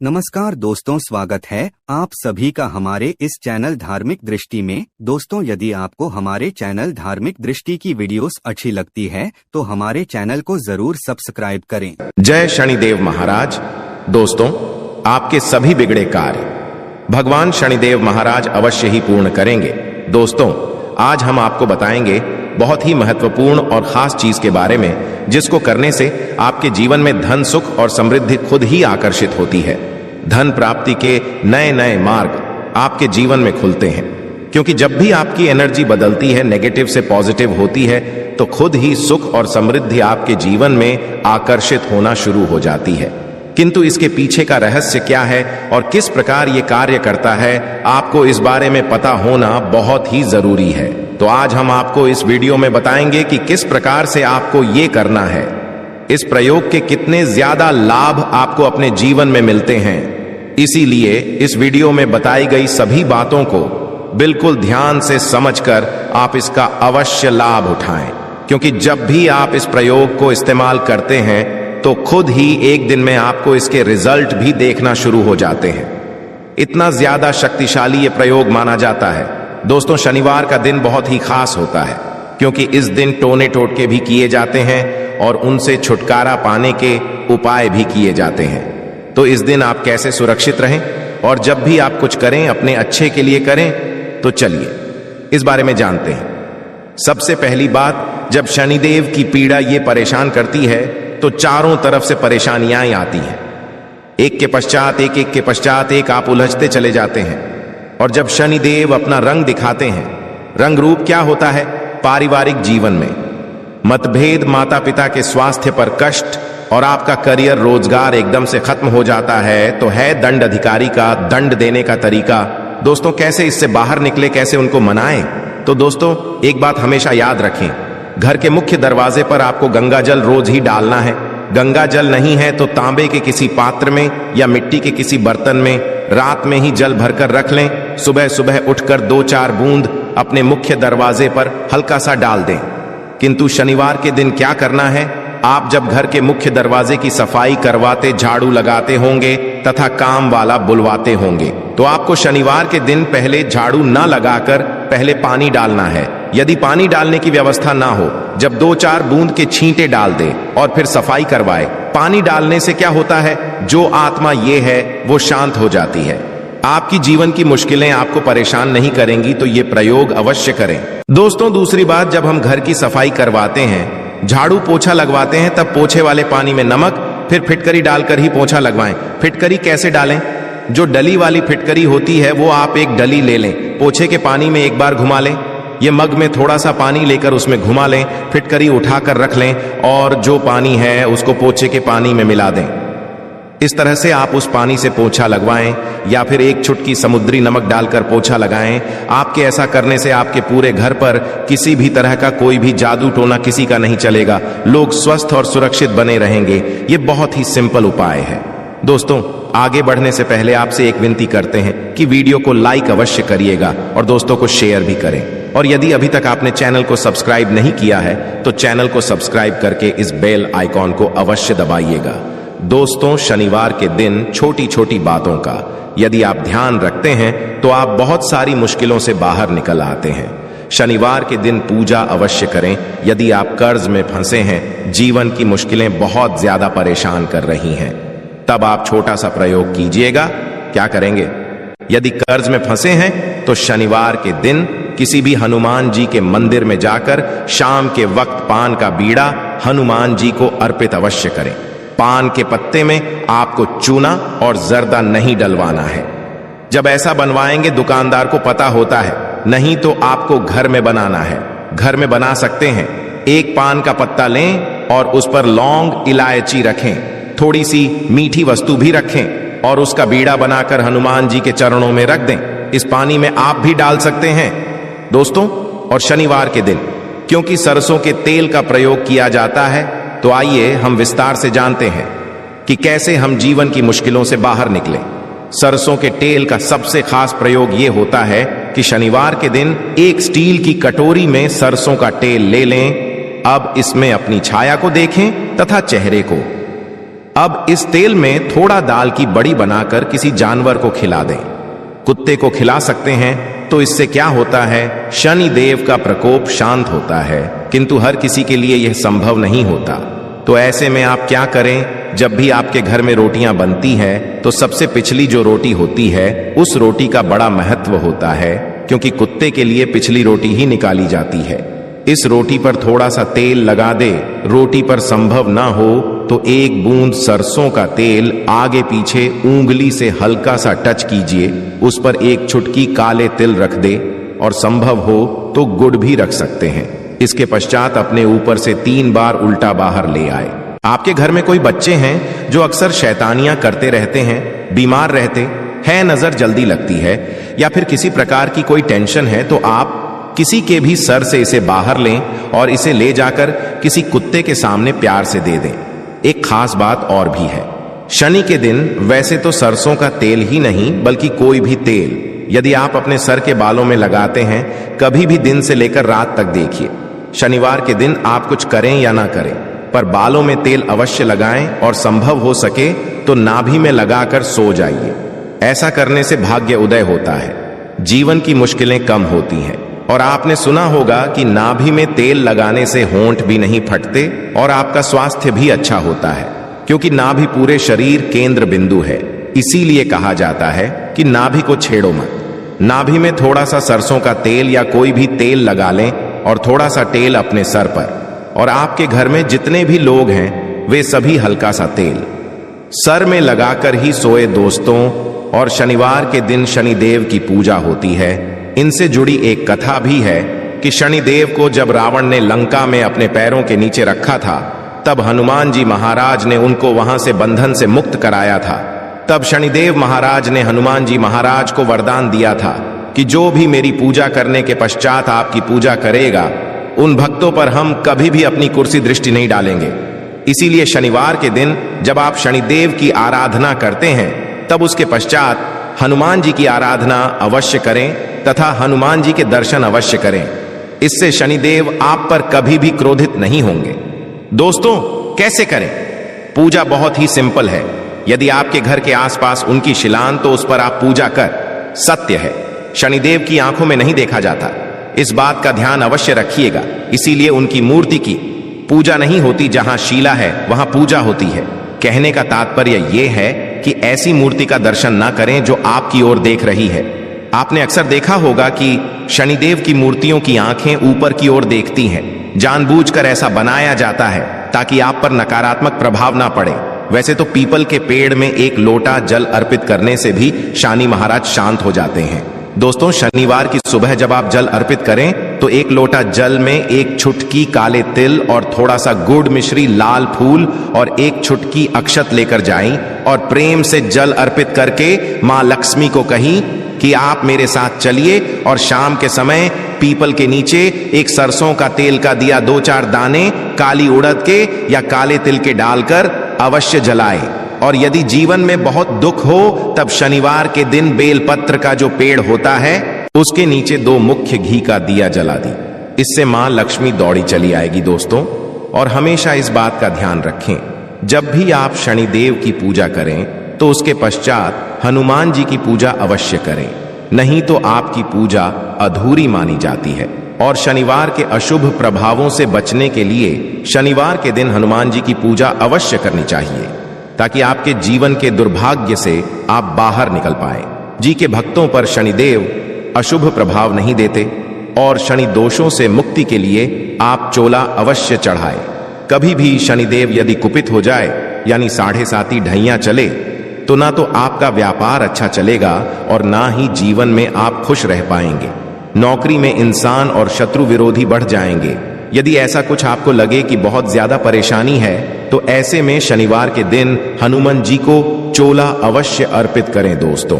नमस्कार दोस्तों, स्वागत है आप सभी का हमारे इस चैनल धार्मिक दृष्टि में। दोस्तों, यदि आपको हमारे चैनल धार्मिक दृष्टि की वीडियोस अच्छी लगती है तो हमारे चैनल को जरूर सब्सक्राइब करें। जय शनिदेव महाराज। दोस्तों, आपके सभी बिगड़े कार्य भगवान शनिदेव महाराज अवश्य ही पूर्ण करेंगे। दोस्तों, आज हम आपको बताएंगे बहुत ही महत्वपूर्ण और खास चीज के बारे में, जिसको करने से आपके जीवन में धन, सुख और समृद्धि खुद ही आकर्षित होती है। धन प्राप्ति के नए नए मार्ग आपके जीवन में खुलते हैं, क्योंकि जब भी आपकी एनर्जी बदलती है, नेगेटिव से पॉजिटिव होती है, तो खुद ही सुख और समृद्धि आपके जीवन में आकर्षित होना शुरू हो जाती है। किंतु इसके पीछे का रहस्य क्या है और किस प्रकार ये कार्य करता है, आपको इस बारे में पता होना बहुत ही जरूरी है। तो आज हम आपको इस वीडियो में बताएंगे कि किस प्रकार से आपको ये करना है, इस प्रयोग के कितने ज्यादा लाभ आपको अपने जीवन में मिलते हैं। इसीलिए इस वीडियो में बताई गई सभी बातों को बिल्कुल ध्यान से समझकर आप इसका अवश्य लाभ उठाएं, क्योंकि जब भी आप इस प्रयोग को इस्तेमाल करते हैं तो खुद ही एक दिन में आपको इसके रिजल्ट भी देखना शुरू हो जाते हैं। इतना ज्यादा शक्तिशाली ये प्रयोग माना जाता है। दोस्तों, शनिवार का दिन बहुत ही खास होता है, क्योंकि इस दिन टोने टोटके भी किए जाते हैं और उनसे छुटकारा पाने के उपाय भी किए जाते हैं। तो इस दिन आप कैसे सुरक्षित रहें और जब भी आप कुछ करें अपने अच्छे के लिए करें, तो चलिए इस बारे में जानते हैं। सबसे पहली बात, जब शनिदेव की पीड़ा ये परेशान करती है तो चारों तरफ से परेशानियां आती हैं। एक के पश्चात एक आप उलझते चले जाते हैं। और जब शनिदेव अपना रंग दिखाते हैं, रंग रूप क्या होता है? पारिवारिक जीवन में मतभेद, माता पिता के स्वास्थ्य पर कष्ट और आपका करियर, रोजगार एकदम से खत्म हो जाता है, तो है दंड अधिकारी का दंड देने का तरीका। दोस्तों, कैसे इससे बाहर निकले, कैसे उनको मनाएं? तो दोस्तों, एक बात हमेशा याद रखें, घर के मुख्य दरवाजे पर आपको गंगा जल रोज ही डालना है। गंगा जल नहीं है तो तांबे के किसी पात्र में या मिट्टी के किसी बर्तन में रात में ही जल भरकर रख लें। सुबह सुबह उठकर 2-4 बूंद अपने मुख्य दरवाजे पर हल्का सा डाल दें। किंतु शनिवार के दिन क्या करना है? आप जब घर के मुख्य दरवाजे की सफाई करवाते, झाड़ू लगाते होंगे तथा काम वाला बुलवाते होंगे, तो आपको शनिवार के दिन पहले झाड़ू न लगाकर पहले पानी डालना है। यदि पानी डालने की व्यवस्था ना हो, जब 2-4 बूंद के छींटे डाल दे और फिर सफाई करवाए। पानी डालने से क्या होता है, जो आत्मा ये है वो शांत हो जाती है। आपकी जीवन की मुश्किलें आपको परेशान नहीं करेंगी, तो ये प्रयोग अवश्य करें। दोस्तों, दूसरी बात, जब हम घर की सफाई करवाते हैं, झाड़ू पोछा लगवाते हैं, तब पोछे वाले पानी में नमक फिर फिटकरी डालकर ही पोछा लगवाएं। फिटकरी कैसे डालें? जो डली वाली फिटकरी होती है वो आप एक डली ले लें, पोछे के पानी में एक बार घुमा लें। ये मग में थोड़ा सा पानी लेकर उसमें घुमा लें, फिटकरी उठाकर रख लें और जो पानी है उसको पोछे के पानी में मिला दें। इस तरह से आप उस पानी से पोछा लगवाएं या फिर एक चुटकी समुद्री नमक डालकर पोछा लगाएं। आपके ऐसा करने से आपके पूरे घर पर किसी भी तरह का कोई भी जादू टोना किसी का नहीं चलेगा। लोग स्वस्थ और सुरक्षित बने रहेंगे। ये बहुत ही सिंपल उपाय है। दोस्तों, आगे बढ़ने से पहले आपसे एक विनती करते हैं कि वीडियो को लाइक अवश्य करिएगा और दोस्तों को शेयर भी करें। और यदि अभी तक आपने चैनल को सब्सक्राइब नहीं किया है तो चैनल को सब्सक्राइब करके इस बेल आइकॉन को अवश्य दबाइएगा। दोस्तों, शनिवार के दिन छोटी छोटी बातों का यदि आप ध्यान रखते हैं तो आप बहुत सारी मुश्किलों से बाहर निकल आते हैं। शनिवार के दिन पूजा अवश्य करें। यदि आप कर्ज में फंसे हैं, जीवन की मुश्किलें बहुत ज्यादा परेशान कर रही हैं, तब आप छोटा सा प्रयोग कीजिएगा। क्या करेंगे? यदि कर्ज में फंसे हैं तो शनिवार के दिन किसी भी हनुमान जी के मंदिर में जाकर शाम के वक्त पान का बीड़ा हनुमान जी को अर्पित अवश्य करें। पान के पत्ते में आपको चूना और जर्दा नहीं डलवाना है। जब ऐसा बनवाएंगे, दुकानदार को पता होता है, नहीं तो आपको घर में बनाना है। घर में बना सकते हैं। एक पान का पत्ता लें और उस पर लौंग, इलायची रखें, थोड़ी सी मीठी वस्तु भी रखें और उसका बीड़ा बनाकर हनुमान जी के चरणों में रख दें। इस पानी में आप भी डाल सकते हैं दोस्तों। और शनिवार के दिन क्योंकि सरसों के तेल का प्रयोग किया जाता है, तो आइए हम विस्तार से जानते हैं कि कैसे हम जीवन की मुश्किलों से बाहर निकलें। सरसों के तेल का सबसे खास प्रयोग यह होता है कि शनिवार के दिन एक स्टील की कटोरी में सरसों का तेल ले लें। अब इसमें अपनी छाया को देखें तथा चेहरे को। अब इस तेल में थोड़ा दाल की बड़ी बनाकर किसी जानवर को खिला दें। कुत्ते को खिला सकते हैं तो इससे क्या होता है, शनि देव का प्रकोप शांत होता है, किंतु हर किसी के लिए यह संभव नहीं होता। तो ऐसे में आप क्या करें, जब भी आपके घर में रोटियां बनती हैं तो सबसे पिछली जो रोटी होती है उस रोटी का बड़ा महत्व होता है, क्योंकि कुत्ते के लिए पिछली रोटी ही निकाली जाती है। इस रोटी पर थोड़ा सा तेल लगा दे। रोटी पर संभव ना हो तो एक बूंद सरसों का तेल आगे पीछे उंगली से हल्का सा टच कीजिए, उस पर एक चुटकी काले तिल रख दे और संभव हो तो गुड़ भी रख सकते हैं। इसके पश्चात अपने ऊपर से 3 बार उल्टा बाहर ले आए। आपके घर में कोई बच्चे हैं जो अक्सर शैतानियां करते रहते हैं, बीमार रहते हैं, नजर जल्दी लगती है या फिर किसी प्रकार की कोई टेंशन है, तो आप किसी के भी सर से इसे बाहर लें और इसे ले जाकर किसी कुत्ते के सामने प्यार से दे दें। एक खास बात और भी है, शनि के दिन वैसे तो सरसों का तेल ही नहीं बल्कि कोई भी तेल यदि आप अपने सर के बालों में लगाते हैं, कभी भी दिन से लेकर रात तक देखिए, शनिवार के दिन आप कुछ करें या ना करें पर बालों में तेल अवश्य लगाएं और संभव हो सके तो नाभि में लगाकर सो जाइए। ऐसा करने से भाग्य उदय होता है, जीवन की मुश्किलें कम होती हैं। और आपने सुना होगा कि नाभि में तेल लगाने से होंठ भी नहीं फटते और आपका स्वास्थ्य भी अच्छा होता है, क्योंकि नाभि पूरे शरीर केंद्र बिंदु है। इसीलिए कहा जाता है कि नाभि को छेड़ो मत। नाभि में थोड़ा सा सरसों का तेल या कोई भी तेल लगा लें और थोड़ा सा तेल अपने सर पर, और आपके घर में जितने भी लोग हैं वे सभी हल्का सा तेल सर में लगाकर ही सोए दोस्तों। और शनिवार के दिन शनिदेव की पूजा होती है। इनसे जुड़ी एक कथा भी है कि शनिदेव को जब रावण ने लंका में अपने पैरों के नीचे रखा था, तब हनुमान जी महाराज ने उनको वहां से बंधन से मुक्त कराया था। तब शनिदेव महाराज ने हनुमान जी महाराज को वरदान दिया था कि जो भी मेरी पूजा करने के पश्चात आपकी पूजा करेगा, उन भक्तों पर हम कभी भी अपनी कुर्सी दृष्टि नहीं डालेंगे। इसीलिए शनिवार के दिन जब आप शनिदेव की आराधना करते हैं, तब उसके पश्चात हनुमान जी की आराधना अवश्य करें तथा हनुमान जी के दर्शन अवश्य करें। इससे शनिदेव आप पर कभी भी क्रोधित नहीं होंगे। दोस्तों, कैसे करें? पूजा बहुत ही सिंपल है। यदि आपके घर के आसपास उनकी शिलान, तो उस पर आप पूजा कर। सत्य है, शनिदेव की आंखों में नहीं देखा जाता, इस बात का ध्यान अवश्य रखिएगा। इसीलिए उनकी मूर्ति की पूजा नहीं होती, जहां शिला है वहां पूजा होती है। कहने का तात्पर्य यह है कि ऐसी मूर्ति का दर्शन ना करें जो आपकी ओर देख रही है। आपने अक्सर देखा होगा कि शनिदेव की मूर्तियों की आंखें ऊपर की ओर देखती हैं। जानबूझकर ऐसा बनाया जाता है ताकि आप पर नकारात्मक प्रभाव ना पड़े। वैसे तो पीपल के पेड़ में एक लोटा जल अर्पित करने से भी शनि महाराज शांत हो जाते हैं। दोस्तों, शनिवार की सुबह जब आप जल अर्पित करें तो एक लोटा जल में एक चुटकी काले तिल और थोड़ा सा गुड़ मिश्री लाल फूल और एक चुटकी अक्षत लेकर जाएं और प्रेम से जल अर्पित करके मां लक्ष्मी को कहीं कि आप मेरे साथ चलिए और शाम के समय पीपल के नीचे एक सरसों का तेल का दिया 2-4 दाने काली उड़द के या काले तिल के डालकर अवश्य जलाए। और यदि जीवन में बहुत दुख हो, तब शनिवार के दिन बेलपत्र का जो पेड़ होता है उसके नीचे 2 मुख्य घी का दिया जला दी। इससे मां लक्ष्मी दौड़ी चली आएगी। दोस्तों, और हमेशा इस बात का ध्यान रखें, जब भी आप शनिदेव की पूजा करें तो उसके पश्चात हनुमान जी की पूजा अवश्य करें, नहीं तो आपकी पूजा अधूरी मानी जाती है। और शनिवार के अशुभ प्रभावों से बचने के लिए शनिवार के दिन हनुमान जी की पूजा अवश्य करनी चाहिए, ताकि आपके जीवन के दुर्भाग्य से आप बाहर निकल पाए। जी के भक्तों पर शनिदेव अशुभ प्रभाव नहीं देते और शनि दोषों से मुक्ति के लिए आप चोला अवश्य चढ़ाए। कभी भी शनिदेव यदि कुपित हो जाए, यानी 7.5 ढैया चले, तो ना तो आपका व्यापार अच्छा चलेगा और ना ही जीवन में आप खुश रह पाएंगे। नौकरी में इंसान और शत्रु विरोधी बढ़ जाएंगे। यदि ऐसा कुछ आपको लगे कि बहुत ज्यादा परेशानी है, तो ऐसे में शनिवार के दिन हनुमान जी को चोला अवश्य अर्पित करें। दोस्तों,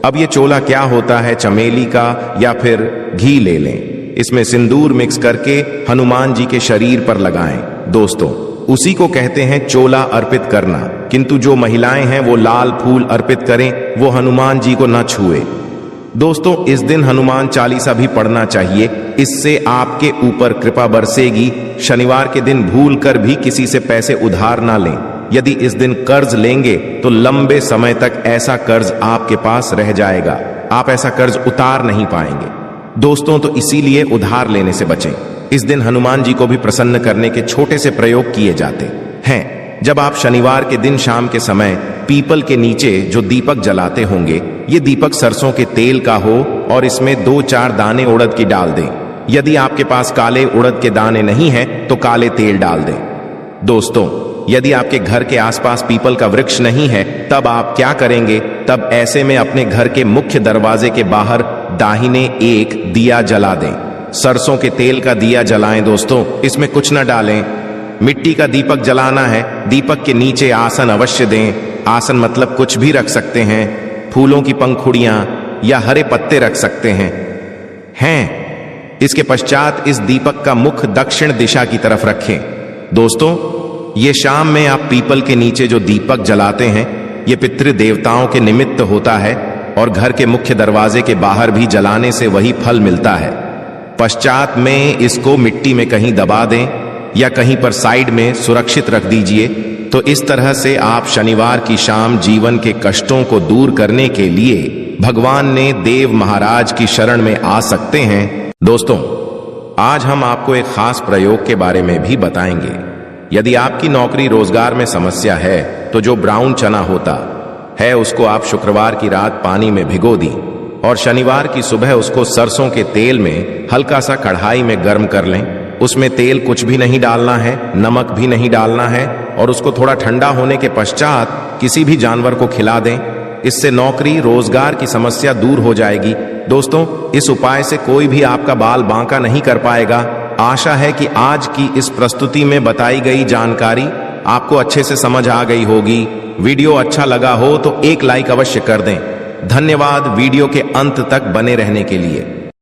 अब ये चोला क्या होता है, चमेली का या फिर घी ले लें, इसमें सिंदूर मिक्स करके हनुमान जी के शरीर पर लगाएं। दोस्तों, उसी को कहते हैं चोला अर्पित करना। किंतु जो महिलाएं हैं वो लाल फूल अर्पित करें, वो हनुमान जी को न छुए। दोस्तों, इस दिन हनुमान चालीसा भी पढ़ना चाहिए, इससे आपके ऊपर कृपा बरसेगी। शनिवार के दिन भूल कर भी किसी से पैसे उधार ना लें। यदि इस दिन कर्ज लेंगे तो लंबे समय तक ऐसा कर्ज आपके पास रह जाएगा, आप ऐसा कर्ज उतार नहीं पाएंगे। दोस्तों, तो इसीलिए उधार लेने से बचें। इस दिन हनुमान जी को भी प्रसन्न करने के छोटे से प्रयोग किए जाते हैं। जब आप शनिवार के दिन शाम के समय पीपल के नीचे जो दीपक जलाते होंगे, ये दीपक सरसों के तेल का हो और इसमें 2-4 दाने उड़द की डाल दें। यदि आपके पास काले उड़द के दाने नहीं हैं तो काले तेल डाल दें। दोस्तों, यदि आपके घर के आसपास पीपल का वृक्ष नहीं है, तब आप क्या करेंगे? तब ऐसे में अपने घर के मुख्य दरवाजे के बाहर दाहिने एक दिया जला दें। सरसों के तेल का दिया जलाएं दोस्तों, इसमें कुछ न डालें। मिट्टी का दीपक जलाना है। दीपक के नीचे आसन अवश्य दें। आसन मतलब कुछ भी रख सकते हैं, फूलों की पंखुड़ियां या हरे पत्ते रख सकते हैं। इसके पश्चात इस दीपक का मुख दक्षिण दिशा की तरफ रखें। दोस्तों, ये शाम में आप पीपल के नीचे जो दीपक जलाते हैं, ये पितृ देवताओं के निमित्त होता है और घर के मुख्य दरवाजे के बाहर भी जलाने से वही फल मिलता है। पश्चात में इसको मिट्टी में कहीं दबा दें या कहीं पर साइड में सुरक्षित रख दीजिए। तो इस तरह से आप शनिवार की शाम जीवन के कष्टों को दूर करने के लिए भगवान ने देव महाराज की शरण में आ सकते हैं। दोस्तों, आज हम आपको एक खास प्रयोग के बारे में भी बताएंगे। यदि आपकी नौकरी रोजगार में समस्या है तो जो ब्राउन चना होता है उसको आप शुक्रवार की रात पानी में भिगो दी और शनिवार की सुबह उसको सरसों के तेल में हल्का सा कढ़ाई में गर्म कर लें। उसमें तेल कुछ भी नहीं डालना है, नमक भी नहीं डालना है और उसको थोड़ा ठंडा होने के पश्चात किसी भी जानवर को खिला दें। इससे नौकरी रोजगार की समस्या दूर हो जाएगी। दोस्तों, इस उपाय से कोई भी आपका बाल बांका नहीं कर पाएगा। आशा है कि आज की इस प्रस्तुति में बताई गई जानकारी आपको अच्छे से समझ आ गई होगी। वीडियो अच्छा लगा हो तो एक लाइक अवश्य कर दें। धन्यवाद वीडियो के अंत तक बने रहने के लिए।